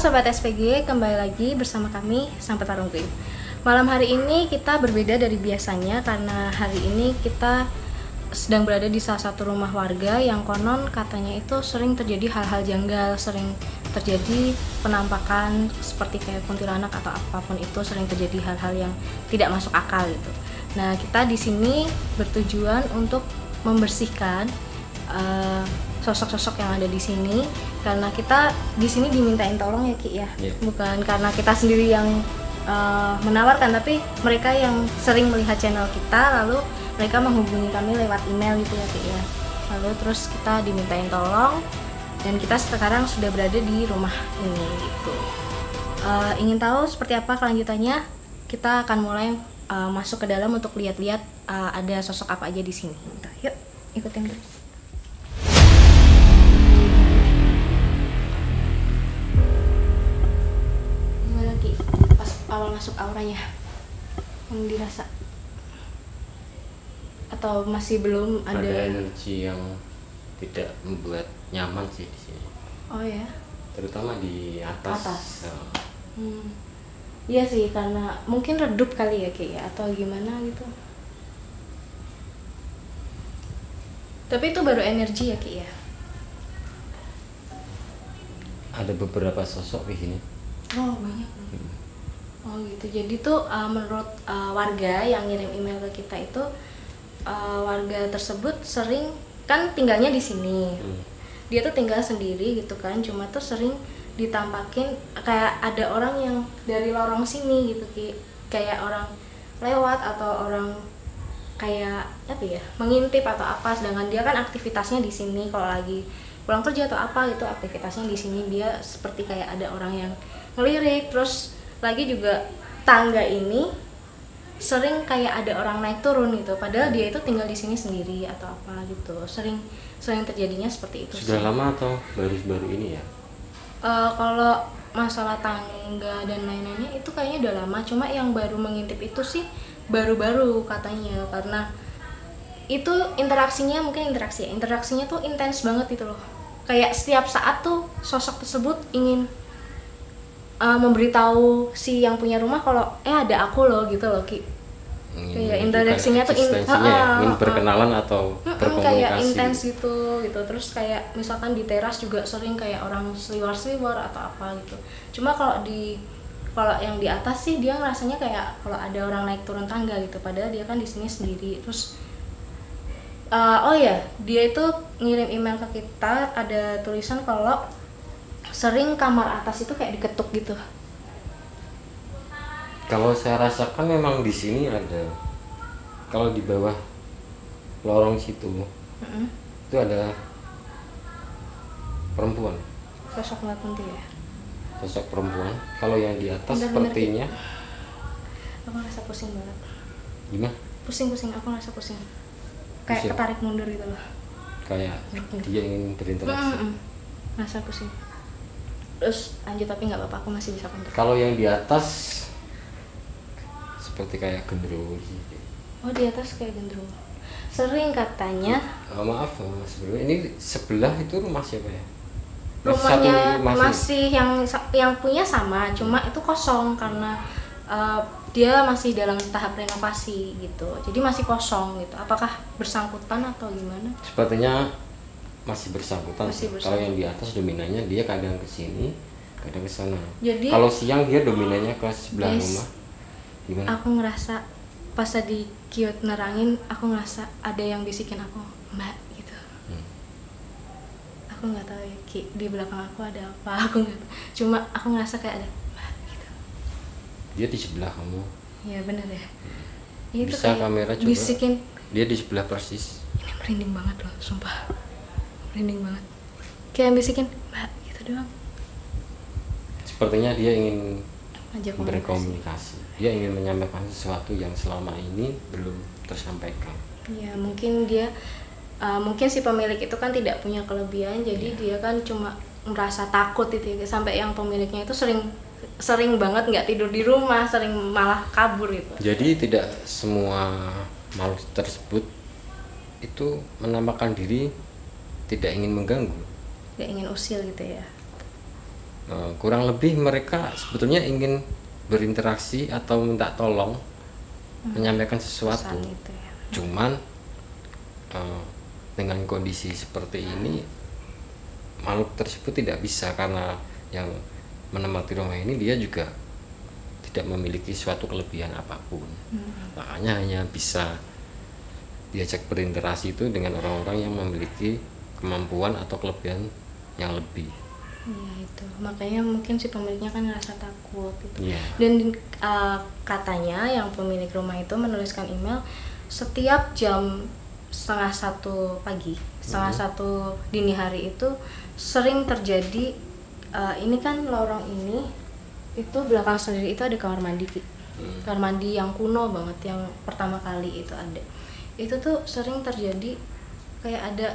Sobat SPG, kembali lagi bersama kami Sang Petarung Green. Malam hari ini kita berbeda dari biasanya karena hari ini kita sedang berada di salah satu rumah warga yang konon katanya itu sering terjadi hal-hal janggal, sering terjadi penampakan seperti kayak kuntilanak atau apapun itu, sering terjadi hal-hal yang tidak masuk akal gitu. Nah, kita di sini bertujuan untuk membersihkan sosok-sosok yang ada di sini karena kita di sini dimintain tolong ya Ki ya. Bukan karena kita sendiri yang menawarkan, tapi mereka yang sering melihat channel kita lalu mereka menghubungi kami lewat email gitu ya Ki ya. Lalu terus kita dimintain tolong dan kita sekarang sudah berada di rumah ini gitu. Ingin tahu seperti apa kelanjutannya? Kita akan mulai masuk ke dalam untuk lihat-lihat ada sosok apa aja di sini. Yuk, ikutin terus. Awal masuk auranya yang dirasa atau masih belum ada energi yang tidak membuat nyaman sih di sini. Oh ya, terutama di atas. Iya sih, karena mungkin redup kali ya Ki ya, atau gimana gitu. Tapi itu baru energi ya Ki ya. Ada beberapa sosok di sini. Oh banyak. Oh gitu. Jadi tuh menurut warga yang ngirim email ke kita itu warga tersebut sering kan tinggalnya di sini. Dia tuh tinggal sendiri gitu kan. Cuma tuh sering ditampakin kayak ada orang yang dari lorong sini gitu Ki. Kayak orang lewat atau orang kayak apa ya? Mengintip atau apa, sedangkan dia kan aktivitasnya di sini kalau lagi pulang kerja atau apa gitu aktivitasnya di sini. Dia seperti kayak ada orang yang ngelirik. Terus lagi juga tangga ini sering kayak ada orang naik turun gitu, padahal dia itu tinggal di sini sendiri atau apa gitu. Sering terjadinya seperti itu. Sudah sih. lama atau baru ini ya? Kalau masalah tangga dan lain-lainnya itu kayaknya udah lama, cuma yang baru mengintip itu sih baru-baru katanya, karena itu interaksinya tuh intens banget itu loh. Kayak setiap saat tuh sosok tersebut ingin memberitahu si yang punya rumah kalau ada aku loh gitu loh Ki. Kayak interaksinya tuh ingin berkenalan atau berkomunikasi kayak intens gitu. Terus kayak misalkan di teras juga sering kayak orang seliwar atau apa gitu. Cuma kalau yang di atas sih dia ngerasanya kayak kalau ada orang naik turun tangga gitu, padahal dia kan di sini sendiri. Terus dia itu ngirim email ke kita, ada tulisan kalau sering kamar atas itu kayak diketuk gitu. Kalau saya rasakan memang di sini ada, kalau di bawah lorong situ itu ada perempuan. Sosok Mbak Kunti ya? Sosok perempuan. Kalau yang di atas sepertinya aku ngerasa pusing banget. Gimana? Pusing, aku ngerasa pusing. Kayak ketarik mundur gitu loh. Kayak dia ingin berinteraksi. Ngerasa pusing. Terus lanjut, tapi nggak apa-apa, aku masih bisa kontrol. Kalau yang di atas seperti kayak genderuwo gitu. Oh, di atas kayak genderuwo. Sering katanya. Maaf sebelumnya, ini sebelah itu rumah siapa ya? Rumahnya masih yang punya sama, cuma itu kosong karena dia masih dalam tahap renovasi gitu. Jadi masih kosong gitu. Apakah bersangkutan atau gimana? Sepertinya masih bersangkutan. Kalau yang di atas dominannya dia kadang ke sini, kadang ke sana. Jadi kalau siang dia dominannya ke sebelah rumah. Gimana? Aku ngerasa pas tadi Kiot nerangin, aku ngerasa ada yang bisikin aku, Mbak gitu. Aku nggak tahu ya Ki, di belakang aku ada apa, aku nggak. Cuma aku ngerasa kayak ada Mbak gitu. Dia di sebelah kamu. Iya benar ya. Itu bisa kamera coba. Bisikin. Dia di sebelah persis. Ini merinding banget loh, sumpah. Merinding banget. Kayak bisikin Mbak gitu doang. Sepertinya dia ingin berkomunikasi. Dia ingin menyampaikan sesuatu yang selama ini belum tersampaikan. Ya mungkin dia mungkin si pemilik itu kan tidak punya kelebihan, jadi dia kan cuma merasa takut itu ya. Sampai yang pemiliknya itu sering banget nggak tidur di rumah, sering malah kabur gitu. Jadi tidak semua makhluk tersebut itu menampakkan diri tidak ingin mengganggu, tidak ingin usil gitu ya. kurang lebih mereka sebetulnya ingin berinteraksi atau minta tolong, menyampaikan sesuatu gitu ya. Cuman dengan kondisi seperti ini makhluk tersebut tidak bisa, karena yang menempati rumah ini dia juga tidak memiliki suatu kelebihan apapun. Makanya hanya bisa diajak berinteraksi itu dengan orang-orang yang memiliki kemampuan atau kelebihan yang lebih. Iya itu, makanya mungkin si pemiliknya kan ngerasa takut gitu. Dan katanya yang pemilik rumah itu menuliskan email setiap jam 12:30 pagi, 12:30 dini hari itu sering terjadi. Ini kan lorong ini itu belakang sendiri itu ada kamar mandi, kamar mandi yang kuno banget, yang pertama kali itu ada. Itu tuh sering terjadi kayak ada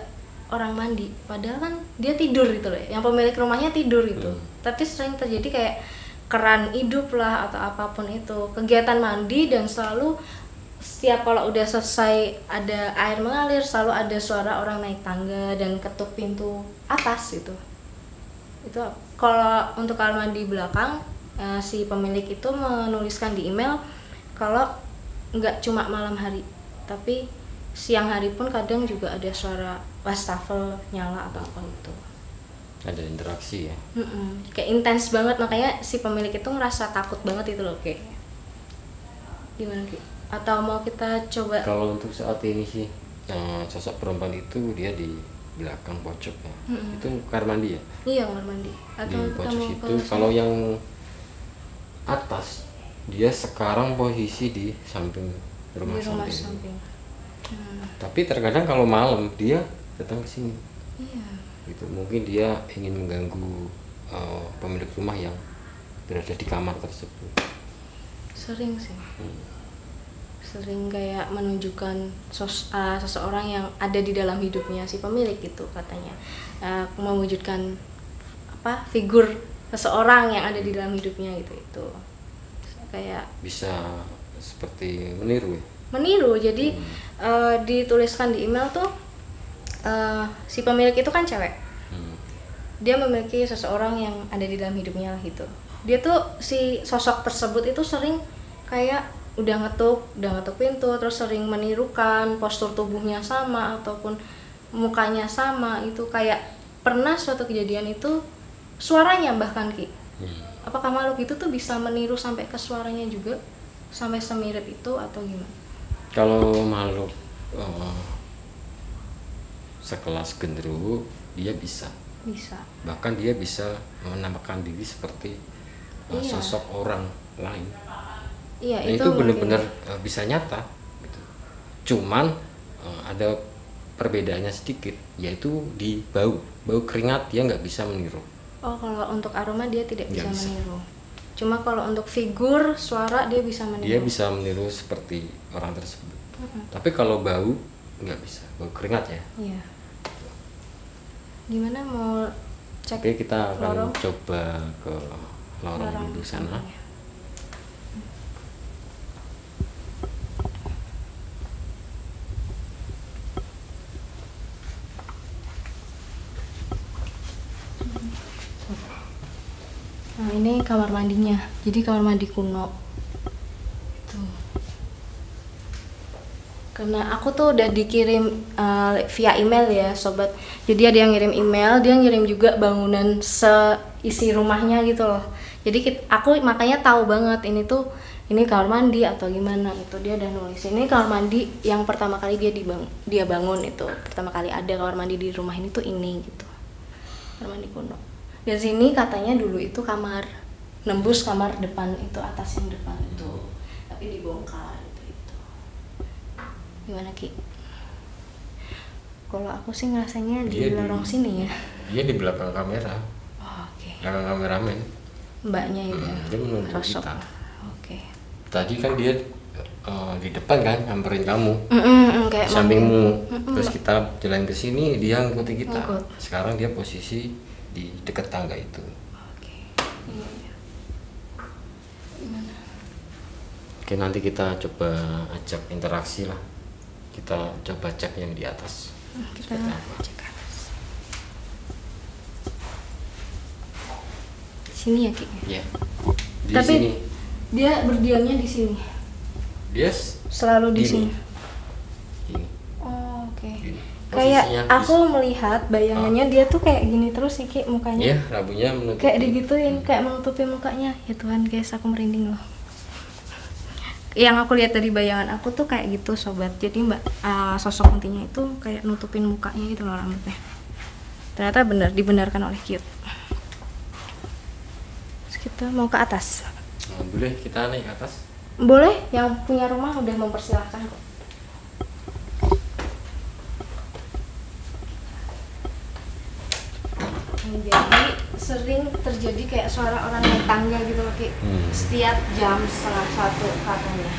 orang mandi, padahal kan dia tidur gitu loh, yang pemilik rumahnya tidur gitu. Tapi sering terjadi kayak keran hidup lah atau apapun itu, kegiatan mandi, dan selalu setiap kalau udah selesai ada air mengalir selalu ada suara orang naik tangga dan ketuk pintu atas gitu. Itu kalau untuk kamar mandi belakang, si pemilik itu menuliskan di email kalau nggak cuma malam hari, tapi siang hari pun kadang juga ada suara wastafel nyala atau apa itu. Ada interaksi ya. Kayak intens banget, makanya si pemilik itu ngerasa takut banget itu loh kayak. Gimana Ki? Atau mau kita coba? Kalau untuk saat ini sih sosok perempuan itu dia di belakang pojok ya. Itu kamar mandi ya? Iya, kamar mandi. Atau di pojok itu. Kalau yang atas dia sekarang posisi di samping rumah samping. Tapi terkadang kalau malam dia datang ke sini. Iya. Gitu. Mungkin dia ingin mengganggu pemilik rumah yang berada di kamar tersebut. Sering sih. Sering kayak menunjukkan seseorang yang ada di dalam hidupnya si pemilik itu katanya. Mewujudkan figur seseorang yang ada di dalam hidupnya gitu itu. Kayak bisa seperti meniru ya? Meniru, jadi dituliskan di email tuh si pemilik itu kan cewek. Dia memiliki seseorang yang ada di dalam hidupnya lah gitu. Dia tuh si sosok tersebut itu sering kayak udah ngetuk pintu, terus sering menirukan postur tubuhnya sama ataupun mukanya sama. Itu kayak pernah suatu kejadian itu suaranya bahkan Ki. Apakah makhluk itu tuh bisa meniru sampai ke suaranya juga, sampai semirip itu atau gimana? Kalau makhluk sekelas genderuwo dia bisa. Bahkan dia bisa menampakkan diri seperti sosok orang lain. Iya, nah, itu benar-benar bisa nyata gitu. Cuman ada perbedaannya sedikit, yaitu di bau keringat dia nggak bisa meniru. Oh, kalau untuk aroma dia tidak bisa meniru. Cuma kalau untuk figur, suara dia bisa meniru. Dia bisa meniru seperti orang tersebut. Tapi kalau bau nggak bisa, bau keringat ya. Iya. Gimana mau cek? Oke, kita akan coba ke lorong dulu sana. Nah, ini kamar mandinya. Jadi kamar mandi kuno. Tuh. Karena aku tuh udah dikirim via email ya, sobat. Jadi ada yang ngirim email, dia ngirim juga bangunan seisi rumahnya gitu loh. Jadi aku makanya tahu banget ini kamar mandi atau gimana itu. Dia udah nulis ini kamar mandi yang pertama kali dia bangun itu. Pertama kali ada kamar mandi di rumah ini tuh ini gitu. Kamar mandi kuno. Dan sini katanya dulu itu kamar, nembus kamar depan itu, atas yang depan itu, tapi dibongkar itu. Gimana Ki? Kalau aku sih ngerasanya di lorong sini ya. Dia di belakang kamera. Oh, oke. Belakang kameramen. Mbaknya itu. Dia menunggu kita. Oke. Tadi kan dia di depan kan nyamperin kamu, kayak sampingmu. Terus kita jalan ke sini, dia ngikuti kita. Sekarang dia posisi di dekat tangga itu. Oke. Gimana? Oke, nanti kita coba ajak interaksi lah. Kita coba cek yang di atas. Kita cek atas. sini ya Ki? Ya. Di Tapi sini dia berdiamnya di sini. dia Selalu di gini. sini. Gini. Oh, oke. Gini. Kayak Posisinya aku melihat bayangannya dia tuh kayak gini terus sih Ki mukanya. Iya, rambutnya menutupi. Kayak digituin, kayak menutupi mukanya. Ya Tuhan guys, aku merinding loh. Yang aku lihat dari bayangan aku tuh kayak gitu sobat. Jadi sosok kuntinya itu kayak nutupin mukanya gitu loh rambutnya. Ternyata benar dibenarkan oleh Cute. Terus kita mau ke atas. Nah, boleh kita naik ke atas? Boleh, yang punya rumah udah mempersilahkan kok. Jadi sering terjadi kayak suara orang naik tangga gitu loh Ki. Setiap jam 1:30 katanya.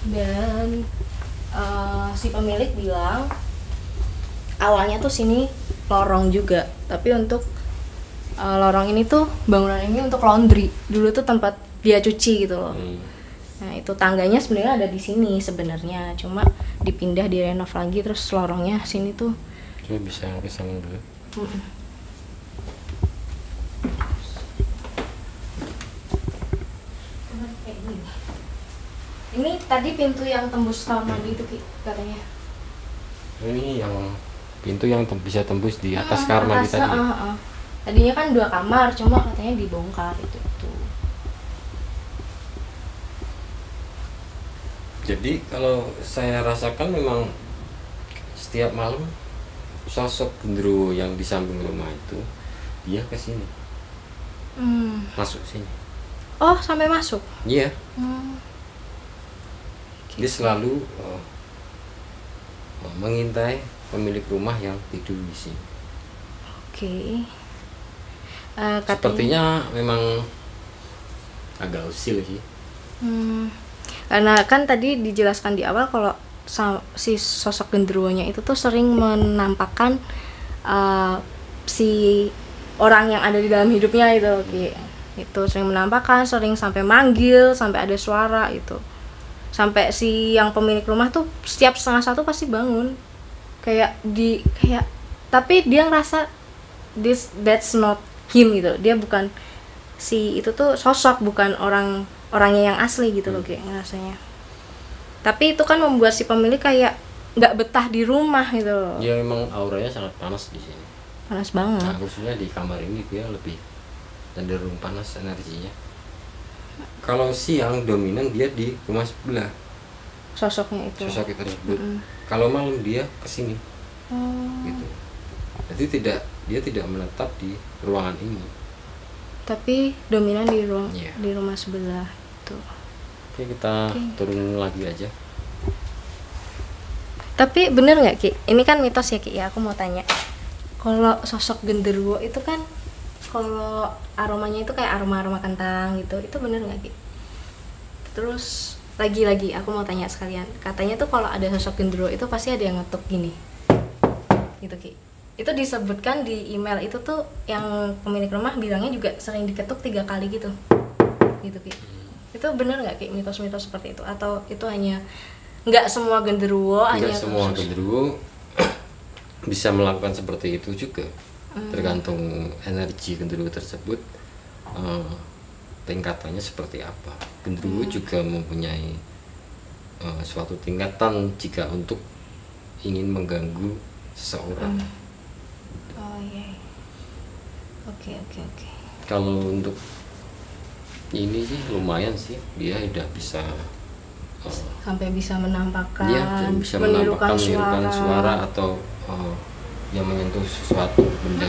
Dan si pemilik bilang awalnya tuh sini lorong juga, tapi untuk lorong ini tuh bangunan ini untuk laundry. Dulu tuh tempat dia cuci gitu loh. Nah itu tangganya sebenarnya ada di sini sebenarnya, cuma dipindah direnov lagi terus lorongnya sini tuh. Coba bisa ke sana dulu. Kayak gini. Ini tadi pintu yang tembus kamar mandi itu Ki, katanya. Ini yang pintu yang bisa tembus di atas kamar mandi tadi. Tadinya kan 2 kamar, cuma katanya dibongkar itu. Jadi kalau saya rasakan memang setiap malam sosok genderuwo yang di samping rumah itu dia ke sini. Masuk sini. Oh, sampai masuk? Iya. Dia selalu mengintai pemilik rumah yang tidur di sini. Oke. Sepertinya memang agak usil sih. Karena kan tadi dijelaskan di awal kalau si sosok genderuwonya itu tuh sering menampakkan si orang yang ada di dalam hidupnya itu loh Ki. Itu sering menampakkan, sering sampai manggil, sampai ada suara itu. Sampai si yang pemilik rumah tuh setiap 1:30 pasti bangun. Kayak tapi dia ngerasa that's not him gitu. Dia bukan si itu tuh sosok, bukan orangnya yang asli gitu loh kayak ngerasanya. Tapi itu kan membuat si pemilik kayak nggak betah di rumah gitu loh. Ya memang auranya sangat panas di sini. Panas banget. Nah, khususnya di kamar ini dia lebih cenderung panas energinya. Kalau siang dominan dia di rumah sebelah. Sosoknya itu. Sosok itu tersebut. Kalau malam dia ke sini. Gitu. Jadi dia tidak menetap di ruangan ini. Tapi dominan di Iya. di rumah sebelah itu. Oke, kita turun lagi aja. Tapi bener nggak Ki? Ini kan mitos ya Ki ya, aku mau tanya. Kalau sosok genderuwo itu kan kalau aromanya itu kayak aroma kentang gitu, itu bener nggak Ki? Terus lagi aku mau tanya sekalian. Katanya tuh kalau ada sosok genderuwo itu pasti ada yang ngetuk gini. Gitu Ki. Itu disebutkan di email itu tuh yang pemilik rumah bilangnya juga sering diketuk 3 kali gitu. Gitu Ki. Itu bener nggak Ki mitos-mitos seperti itu, atau itu hanya nggak semua genderuwo hanya semua genderuwo bisa melakukan seperti itu juga. Tergantung energi genderuwo tersebut tingkatannya seperti apa. Genderuwo juga mempunyai suatu tingkatan jika untuk ingin mengganggu seseorang. Oh iya. Oke. Kalau untuk ini sih lumayan sih, dia udah bisa sampai bisa menampakkan, bisa menirukan suara atau yang menyentuh sesuatu benda.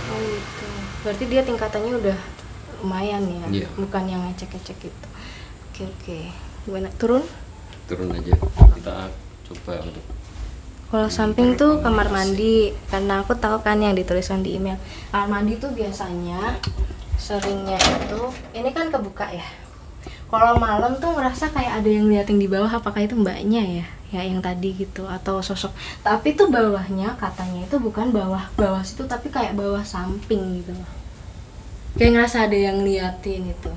Oh gitu. Berarti dia tingkatannya udah lumayan ya, Iya. bukan yang ngecek-ngecek gitu. Oke. Gimana? Turun aja, kita coba untuk kalau samping tuh kamar mandi, karena aku tahu kan yang dituliskan di email. Kamar mandi tuh biasanya seringnya itu ini kan kebuka ya. Kalau malam tuh ngerasa kayak ada yang liatin di bawah, apakah itu mbaknya ya yang tadi gitu, atau sosok. Tapi tuh bawahnya katanya itu bukan bawah situ, tapi kayak bawah samping gitu loh. Kayak ngerasa ada yang liatin itu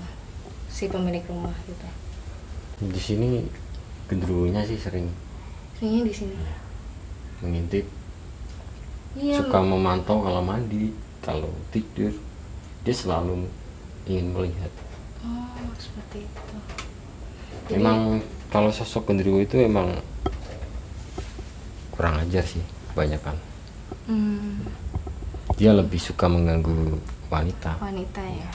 si pemilik rumah gitu. di sini genderuwonya sih seringnya Seringnya di sini. mengintip Iya. suka memantau kalau mandi, kalau tidur, dia selalu ingin melihat. Oh, seperti itu. Memang kalau sosok genderuwo itu memang kurang ajar sih kebanyakan. Dia lebih suka mengganggu wanita. Wanita ya.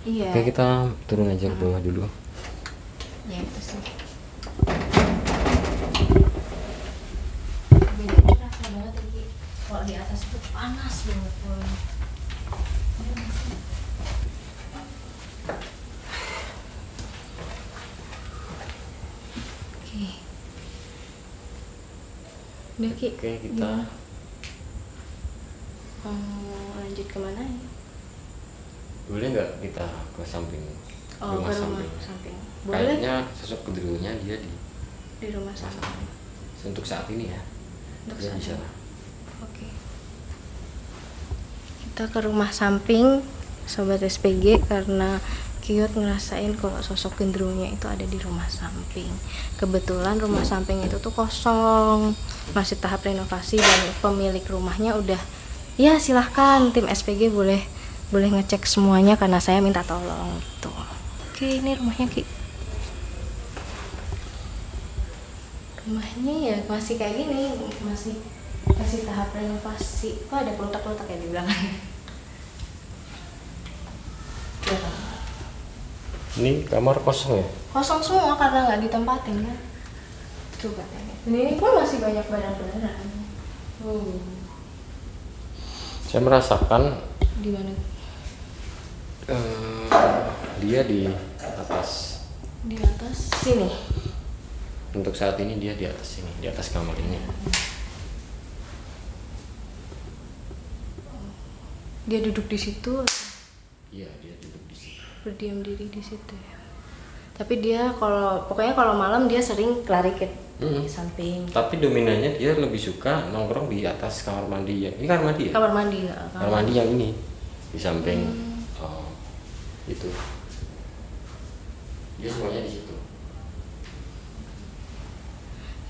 Iya. Oke, kita turun aja ke bawah dulu. Ya itu sih. Bedanya kerasa banget ini. Kalau di atas itu panas banget. Oke. Udah Ki. Oke, kita Gimana? Lanjut kemana ya? boleh nggak kita ke samping Oh, rumah ke rumah samping? samping. Boleh. Kayaknya sosok genderuwonya dia Di rumah samping. untuk saat ini ya. Untuk Dia saat bisa. ini. Oke. Kita ke rumah samping sobat SPG karena Kiot ngerasain kalau sosok genderuwonya itu ada di rumah samping. Kebetulan rumah samping itu tuh kosong, masih tahap renovasi dan pemilik rumahnya udah ya silahkan tim SPG boleh ngecek semuanya karena saya minta tolong gitu. Oke, ini rumahnya Ki. Rumahnya ya masih kayak gini, masih tahap renovasi. Kok ada pelutak-pelutak ya di belakang? Ini kamar kosong ya? Kosong semua karena nggak ditempatin kan. Coba tanya. Dan ini pun masih banyak barang-barang. Saya merasakan Di mana? dia di atas. Di atas sini. Untuk saat ini dia di atas sini, di atas kamar ini. Dia duduk di situ, Iya, dia duduk di sini. berdiam diri di situ ya. Tapi dia pokoknya kalau malam dia sering lari ke samping. Tapi dominannya dia lebih suka nongkrong di atas kamar mandi ya. Ini kamar mandi ya? Kamar mandi ya. Kamar mandi yang ini di samping itu. Dia semuanya di situ.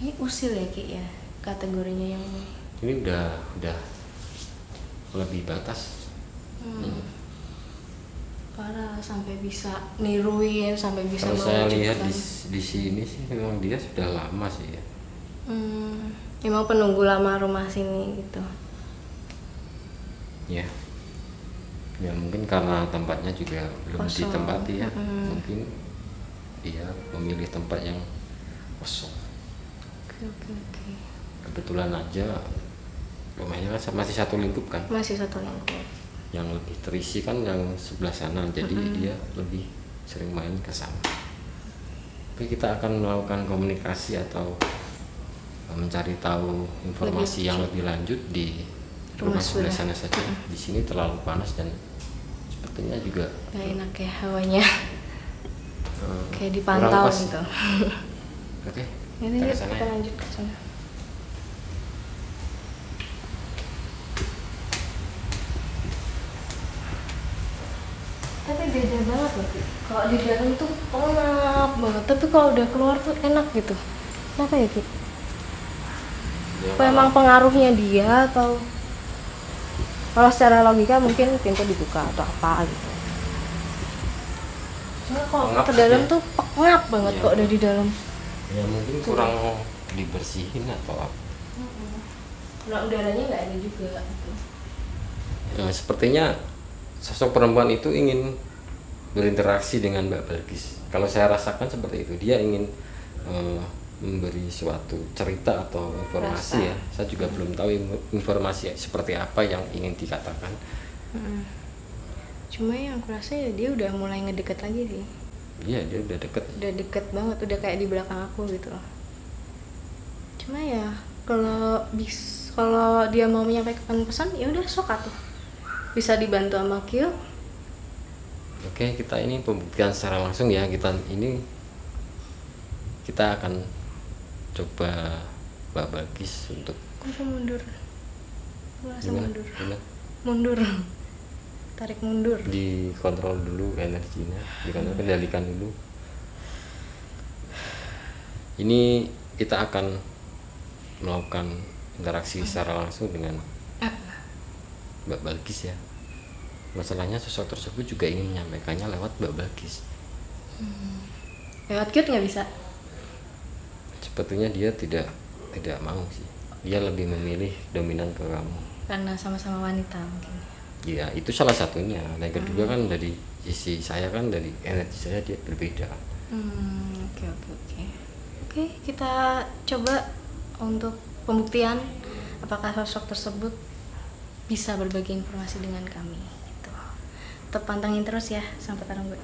Ini usil ya Ki ya kategorinya yang ini. Ini udah lebih batas. Parah sampai bisa niruin, sampai bisa Kalau saya lihat mewujudkan. di sini sih memang dia sudah lama sih ya. Emang penunggu lama rumah sini gitu. Ya. Ya mungkin karena tempatnya juga belum Kosong. ditempati ya. Mungkin dia memilih tempat yang kosong. Oke. Kebetulan aja rumahnya kan masih satu lingkup kan. Masih satu lingkup. Yang lebih terisi kan yang sebelah sana, jadi dia lebih sering main ke sana. Oke, kita akan melakukan komunikasi atau mencari tahu informasi yang lebih lanjut di rumah sebelah sana saja. Di sini terlalu panas dan sepertinya juga Gak enak ya hawanya. Kayak kurang dipantau pas. gitu. Oke, Ini kita yuk, ke sana kita ya. lanjut ke sana. Tapi beda banget loh Ki. Kalau di dalam tuh pengap banget, tapi kalau udah keluar tuh enak gitu. Kenapa ya Ki? Ya, Apa emang pengaruhnya dia atau kalau secara logika mungkin pintu dibuka atau apa gitu. Cuma kalau Pengap ke dalam ya. tuh pengap banget Iya. kok udah di dalam. ya mungkin kurang dibersihin atau apa. Nah udaranya nggak ada juga gitu. Ya, sepertinya sosok perempuan itu ingin berinteraksi dengan Mbak Balkis. Kalau saya rasakan seperti itu, dia ingin memberi suatu cerita atau informasi ya. Saya juga belum tahu informasi seperti apa yang ingin dikatakan. Cuma yang aku rasa ya dia udah mulai ngedeket lagi sih. Iya, dia udah deket. Udah deket banget, udah kayak di belakang aku gitu loh. Cuma ya kalau dia mau menyampaikan pesan ya udah sok atuh. Bisa dibantu sama Kyo. Oke, kita ini pembuktian secara langsung ya. Kita akan coba Mbak Balkis untuk Aku mundur. Aku rasa gimana? mundur. Gimana? Mundur. Tarik mundur. Dikontrol dulu energinya, kendalikan dulu. Ini kita akan melakukan interaksi secara langsung dengan Mbak Balkis ya. Masalahnya sosok tersebut juga ingin menyampaikannya lewat Mbak Balkis. Lewat cute nggak bisa? Sepertinya dia tidak mau sih. Dia lebih memilih dominan ke kamu. Karena sama-sama wanita mungkin. Ya itu salah satunya. Dan kedua kan dari sisi saya kan, dari energi saya dia berbeda. Oke. Oke, kita coba untuk pembuktian apakah sosok tersebut bisa berbagi informasi dengan kami gitu. Tetap pantengin terus ya Sahabat Tarung Gue.